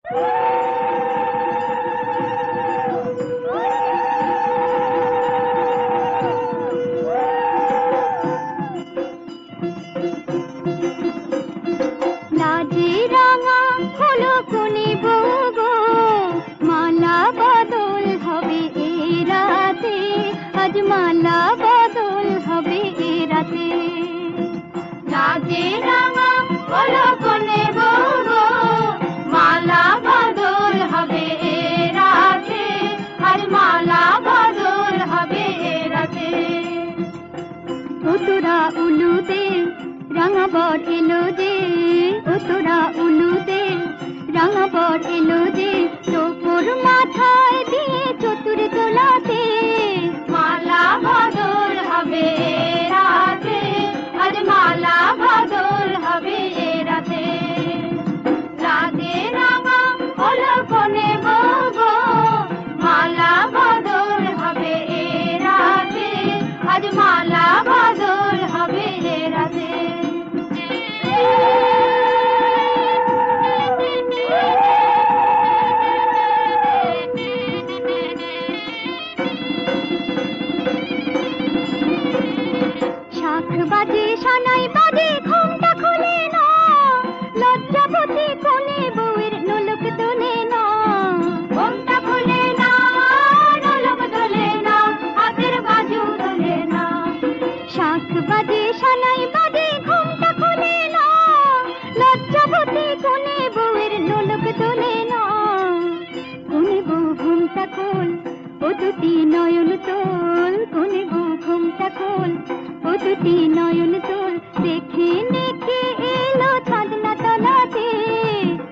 লাজে রাঙা হলো কোনে বউ গো, মালা বদল হবে এ রাতে, আজ মালা বদল হবে এ রাতে। লাজে রাঙা হলো কোনে বউ গো, মালা বদল হবে এ রাতে, আজ মালা বদল হবে এ রাতে। ও তোরা উলুতে রাঙা বর এলো যে, ও তোরা উলুতে রাঙা বর এলো যে, তোর মাথায় দিয়ে চতুর দোলাতে, মালা বদল হবে এ রাতে, আজ মালা বদল হবে এ রাতে। রাতে রাঙা হলো কোনে বউ গো, মালা বদল হবে এ রাতে, আজ মালা বদল হবে এ রাতে। শাখ বাজে সানাই বাজে ঘুমটা খুলে না, লজ্জাবতী কোনে বউয়ের নোলক তোলে না, ঘুমটা খুলে না, নোলক তোলে না, হাতের বাজু তোলে না। শাখ বাজে সানাই বাজে ঘুমটা খুলে না, লজ্জাবতী কোনে বউয়ের নোলক তোলে না। কোনে বউ ঘুমটা খোল, ও দুটি নয়ন তোল, কোনে বউ ঘুমটা খোল, ও দুটি নয়ন তোল, দেখে নেকে এলো চাঁদনা তলাতে,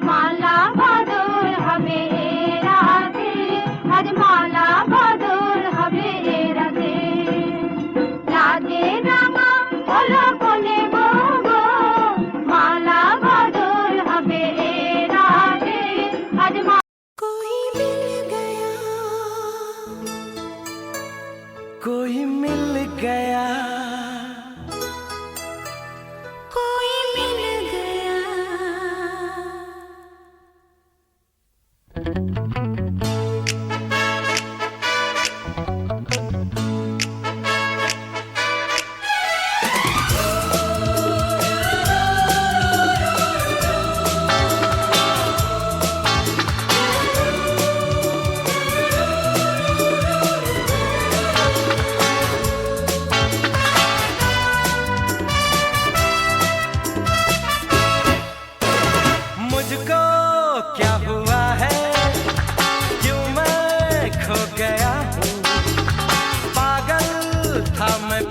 মালা বদল হবে এ রাতে, আজ মালা বদল হবে এ রাতে। লাজে রাঙা হলো কোনে বউ গো, মালা বদল হবে এ রাতে, আজ कोई मिल गया, कोई मिल गया, कोई मिल गया। मुझको क्या हुआ है, क्यों मैं खो गया हूँ, पागल था मैं